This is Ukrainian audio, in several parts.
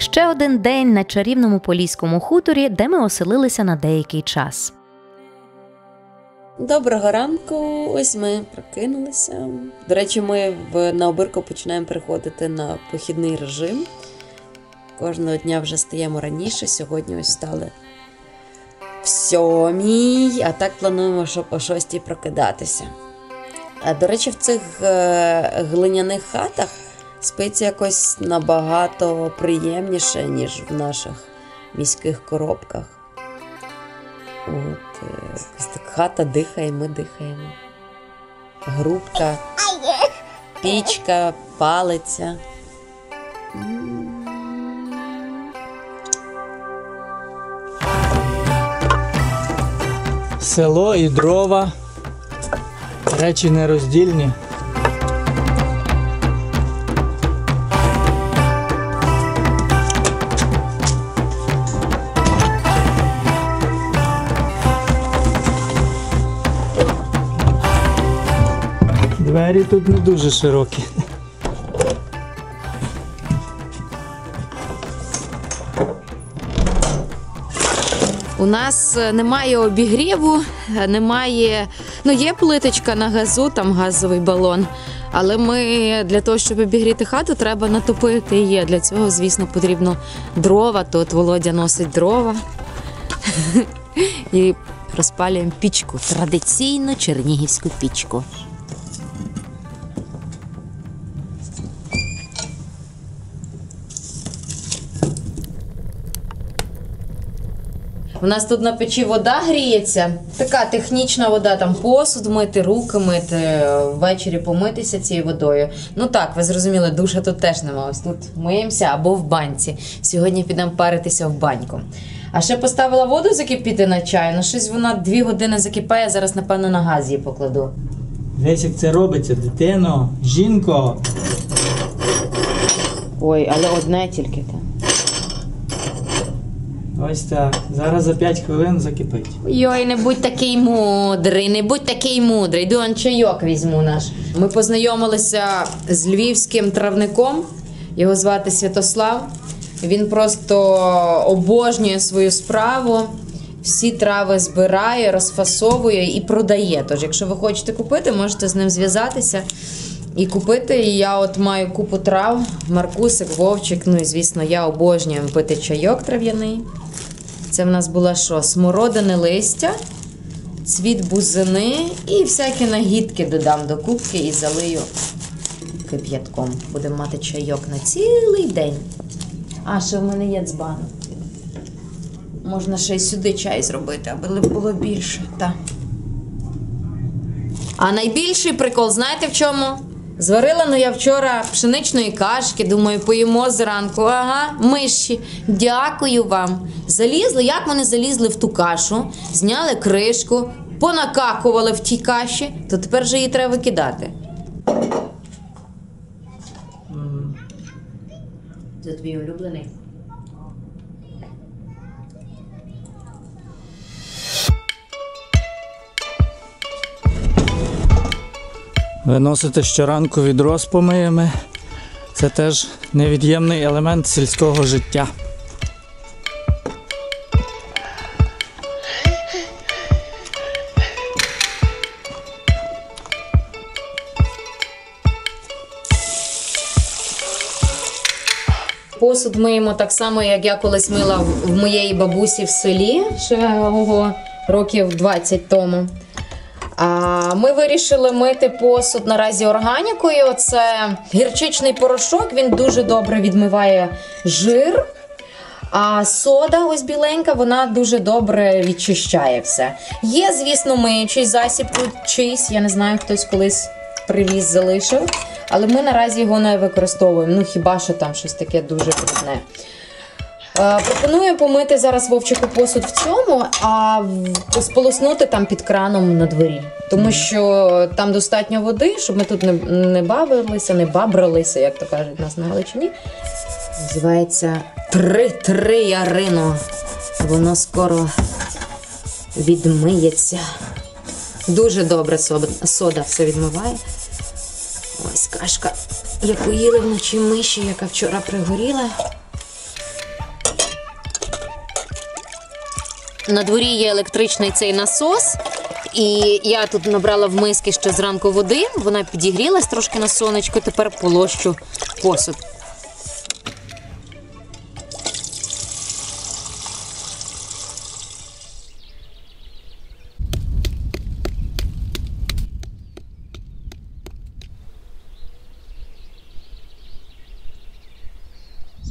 Ще один день на чарівному поліському хуторі, де ми оселилися на деякий час. Доброго ранку, ось ми прокинулися. До речі, ми на Обирку починаємо переходити на похідний режим. Кожного дня вже стаємо раніше, сьогодні ось встали в 7, а так плануємо, щоб о 6 прокидатися. До речі, в цих глиняних хатах спиться якось набагато приємніше, ніж в наших міських коробках. От, якось так хата дихає, ми дихаємо. Грубка, пічка, палиця. Село і дрова. Речі нероздільні. Двері тут не дуже широкі. У нас немає обігріву, немає, є плиточка на газу, там газовий балон, але ми для того, щоб обігріти хату, треба натопити її. Для цього, звісно, потрібно дрова, то от Володя носить дрова і розпалюємо пічку, традиційну чернігівську пічку. У нас тут на печі вода гріється, така технічна вода, там посуд мити, руки мити, ввечері помитися цією водою. Так, ви зрозуміли, душа тут теж нема, ось тут миємося або в банці. Сьогодні підемо паритися в баньку. А ще поставила воду закипіти на чай, щось вона 2 години закипає, зараз, напевно, на газ її покладу. Десь як це робиться, дитино, жінко. Ой, але одне тільки там. Ось так. Зараз за 5 хвилин закипить. Йой, не будь такий мудрий, не будь такий мудрий. Йду, он чайок візьму наш. Ми познайомилися з львівським травником. Його звати Святослав. Він просто обожнює свою справу. Всі трави збирає, розфасовує і продає. Тож, якщо ви хочете купити, можете з ним зв'язатися і купити. І я от маю купу трав, Маркусик, Вовчик, і, звісно, я обожнюю пити чайок трав'яний. Це в нас було що? Смородине листя, цвіт бузини і всякі нагідки додам до кубки і залию кип'ятком. Будемо мати чайок на цілий день. А, ще в мене є дзбан. Можна ще й сюди чай зробити, аби було більше. Так. А найбільший прикол, знаєте в чому? Зварила я вчора пшеничної кашки, думаю, поїмо зранку. Ага, миші, дякую вам. Залізли, як вони залізли в ту кашу, зняли кришку, понакакували в тій каші, то тепер же її треба викидати. Це твій улюблений? Виносити щоранку відро з помиями. Це теж невід'ємний елемент сільського життя. Посуд миємо так само, як я колись мила в моєї бабусі в селі, ще років 20 тому. А ми вирішили мити посуд наразі органікою. Це гірчичний порошок, він дуже добре відмиває жир. А сода, ось біленька, вона дуже добре відчищає все. Є, звісно, миючий засіб тут чийсь, я не знаю, хтось колись привіз, залишив. Але ми наразі його не використовуємо, хіба що там щось таке дуже брудне. Пропоную помити зараз Вовчику посуд в цьому, а сполоснути там під краном на дворі. Тому що там достатньо води, щоб ми тут не бавилися, не бабралися, як то кажуть у нас на Галичині. Називається «Три Ярино». Воно скоро відмиється. Дуже добре сода все відмиває. Ось кашка, яку їли вночі миші, яка вчора пригоріла. на дворі є електричний цей насос. І я тут набрала в миски ще зранку води, вона підігрілась трошки на сонечко, тепер полощу посуд.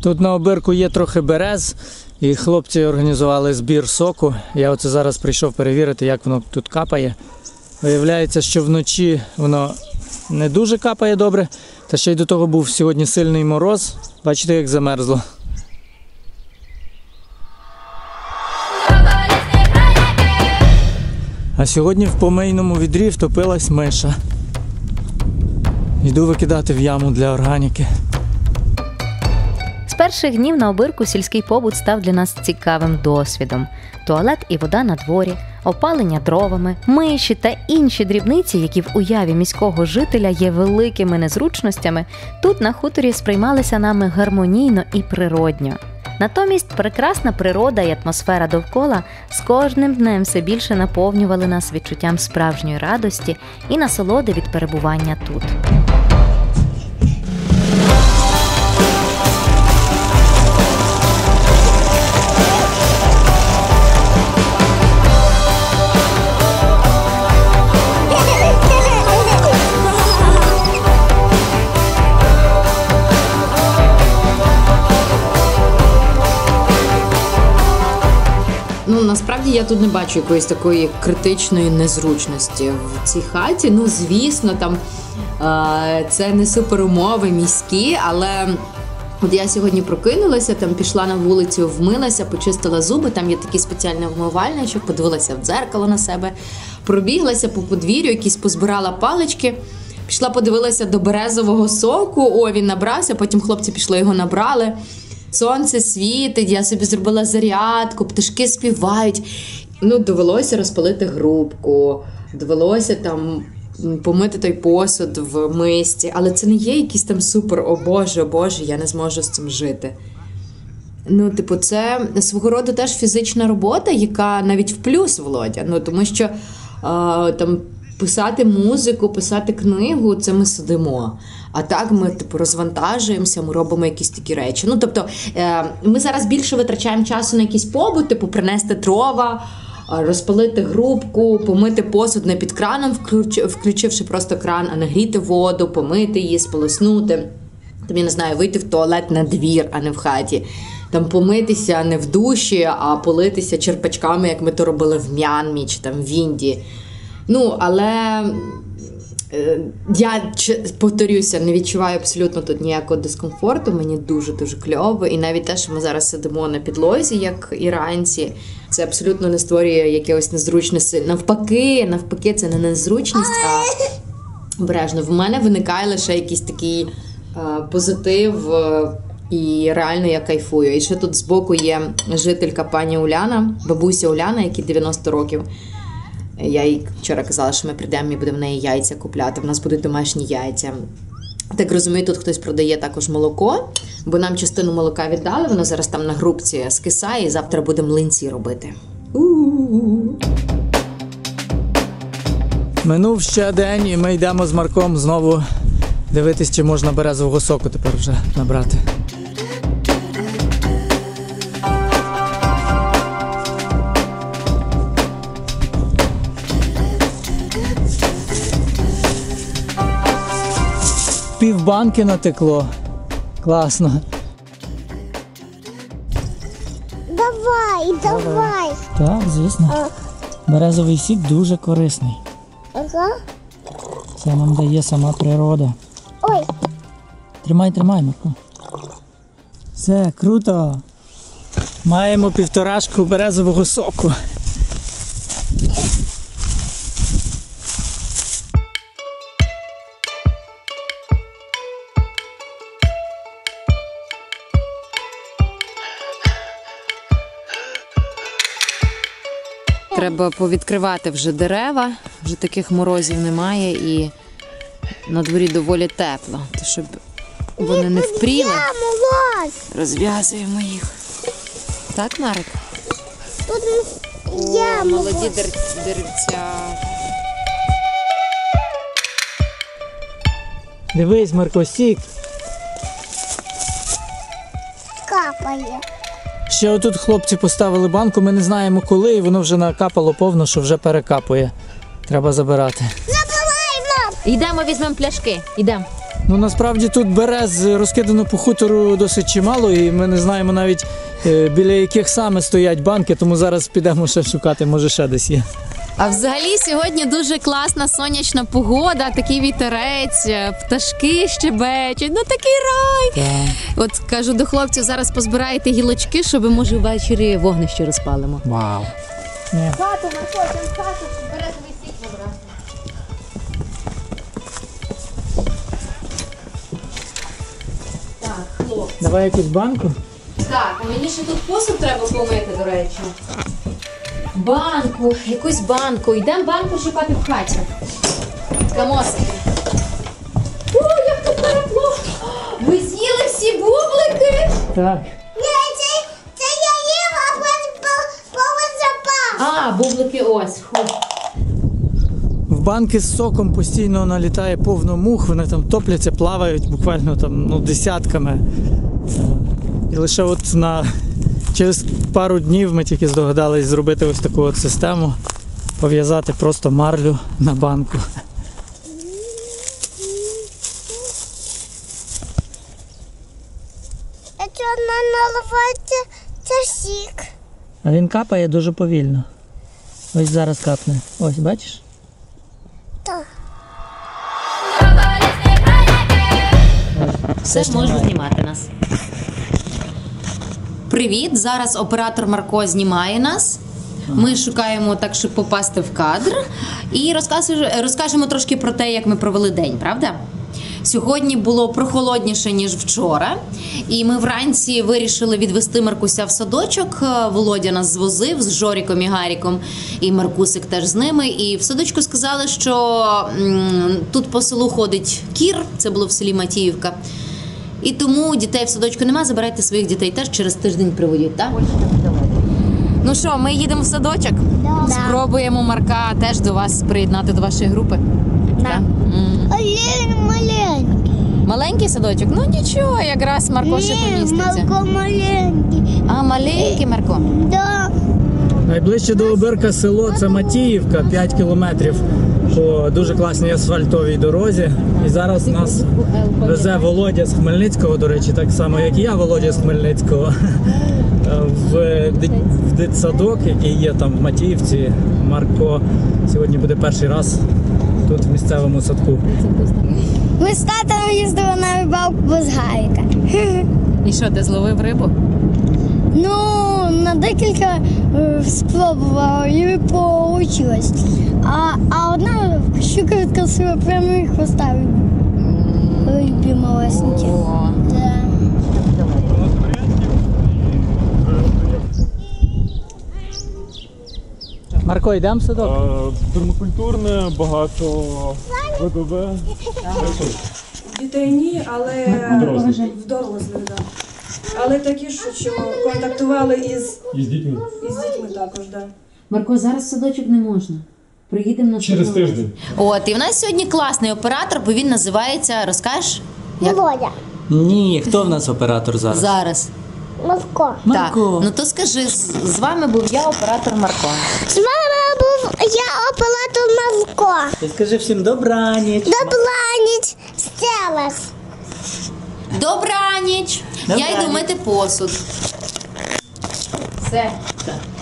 Тут на обирку є трохи берез, і хлопці організували збір соку. Я оце зараз прийшов перевірити, як воно тут капає. Виявляється, що вночі воно не дуже капає добре, та ще й до того був сьогодні сильний мороз. Бачите, як замерзло. А сьогодні в помийному відрі втопилась миша. Йду викидати в яму для органіки. З перших днів на обирку сільський побут став для нас цікавим досвідом. Туалет і вода на дворі, опалення дровами, миші та інші дрібниці, які в уяві міського жителя є великими незручностями, тут на хуторі сприймалися нами гармонійно і природньо. Натомість прекрасна природа і атмосфера довкола з кожним днем все більше наповнювали нас відчуттям справжньої радості і насолоди від перебування тут. Насправді я тут не бачу якоїсь такої критичної незручності в цій хаті. Ну, звісно, там це не суперумови міські, але от я сьогодні прокинулася, там пішла на вулицю, вмилася, почистила зуби, там є такий спеціальний вмивальничок, подивилася в дзеркало на себе, пробіглася по подвір'ю, якісь позбирала палички, пішла подивилася до березового соку, він набрався, потім хлопці пішли, його набрали. Сонце світить, я собі зробила зарядку, пташки співають. Довелося розпалити грубку, довелося там помити той посуд в мисці. Але це не є якийсь там супер, о Боже, я не зможу з цим жити. Це свого роду теж фізична робота, яка навіть в плюс, Володя. Тому що там писати музику, писати книгу – це ми сидимо. А так ми розвантажуємося, ми робимо якісь такі речі. Ми зараз більше витрачаємо часу на якийсь побут, принести дрова, розпалити грубку, помити посуд не під краном, включивши просто кран, а нагріти воду, помити її, сполоснути. Я не знаю, вийти в туалет на двір, а не в хаті. Там помитися не в душі, а политися черпачками, як ми то робили в М'янмі чи там в Індії. Але я, повторюся, не відчуваю абсолютно тут ніякого дискомфорту, мені дуже-дуже кльово. І навіть те, що ми зараз сидимо на підлозі, як іранці, це абсолютно не створює якогось незручності. Навпаки, це не незручність, а обережно. В мене виникає лише якийсь такий позитив, і реально я кайфую. І ще тут збоку є жителька пані Уляна, бабуся Уляна, якій 90 років. Я їй вчора казала, що ми прийдемо і будемо в неї яйця купляти. В нас будуть домашні яйця. Так розумію, тут хтось продає також молоко, бо нам частину молока віддали, воно зараз там на грубці скисає, і завтра будемо млинці робити. Минув ще день, і ми йдемо з Марком знову дивитись, чи можна березового соку тепер вже набрати. Півбанки натекло. Класно. Давай. Так, звісно. Березовий сік дуже корисний. Ага. Це нам дає сама природа. Ой. Тримай, Марко. Все, круто. Маємо 1,5 березового соку. Треба повідкривати вже дерева, вже таких морозів немає і на дворі доволі тепло, то щоб вони не впріли, Мороз. розв'язуємо їх. Так, Марик? Тут О, молоді деревця. Дивись, Марко, сік. Капає. Ще отут хлопці поставили банку, ми не знаємо коли, і воно вже накапало повно, що вже перекапує. Треба забирати. Йдемо, візьмемо пляшки. Йдемо. Ну насправді тут берез розкидано по хутору досить чимало, і ми не знаємо навіть біля яких саме стоять банки, тому зараз підемо ще шукати, може ще десь є. А взагалі сьогодні дуже класна сонячна погода, такий вітерець, пташки щебечуть, ну такий рай. От кажу до хлопців, зараз позбираєте гілочки, щоб може ввечері вогнище розпалимо. Вау. Хату находимо, хату, березовий сік набрати. Так, хлопці. Давай якусь банку. Так, а мені ще тут посуд треба помити, до речі. Банку, якусь банку. Йдемо банку шукати в хаті. Камосики. О, як тут тепло! Ви з'їли всі бублики? Так. Це я їм, а повод запас. А, бублики ось. Фу. В банки з соком постійно налітає повно мух, вони там топляться, плавають буквально там десятками. І лише от через пару днів ми тільки здогадались зробити ось таку от систему, пов'язати просто марлю на банку. А чорно наливається це сік. А він капає дуже повільно. Ось зараз капне. Ось, бачиш? Так. Все ж можу знімати нас. Привіт! Зараз оператор Марко знімає нас. Ми шукаємо так, щоб попасти в кадр. І розкажемо трошки про те, як ми провели день, правда? Сьогодні було прохолодніше, ніж вчора. І ми вранці вирішили відвести Маркуся в садочок. Володя нас звозив з Жоріком і Гаріком. І Маркусик теж з ними. І в садочку сказали, що тут по селу ходить кір. Це було в селі Матіївка. І тому дітей в садочку нема, забирайте своїх дітей теж через тиждень приводять, так? Ну що, ми їдемо в садочок? Да. Спробуємо Марка теж до вас приєднати до вашої групи. Так? Але маленький. Маленький садочок? Ну нічого, якраз Марко ще поміститься. Марко маленький. А, маленький Марко? Да. Найближче до Обирка село це Матіївка, 5 кілометрів по дуже класній асфальтовій дорозі. І зараз нас везе Володя з Хмельницького, до речі, так само, як і я, Володя з Хмельницького, в дитсадок, який є там в Матіївці. Марко сьогодні буде перший раз тут в місцевому садку. Ми з татом їздили на рибалку без Гаріка. І що, ти зловив рибу? Ну, на декілька спробувала і не вийшло. А одна щука відкосила прямо і хвоста рибі малесенькі. О. Да. Марко, йдемо в садок? Пермакультурне, багато видове. Дітей ні, але в дорослих, так. Але такі, що контактували із І з дітьми. дітьми також, так. Марко, зараз в садочок не можна. Приїдемо на Через тиждень. От, і в нас сьогодні класний оператор, бо він називається, розкажеш? Володя. Ні, хто в нас оператор зараз? Зараз. Марко. Так, ну то скажи, з вами був я, оператор Марко. З вами був я, оператор Марко. Ти скажи всім добраніч. Добраніч. Стелас. Добраніч! Я йду мити посуд. Все.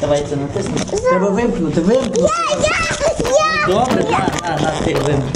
Давайте натиснемо. Треба вимкнути. Я. Добре, на, ти вимкни.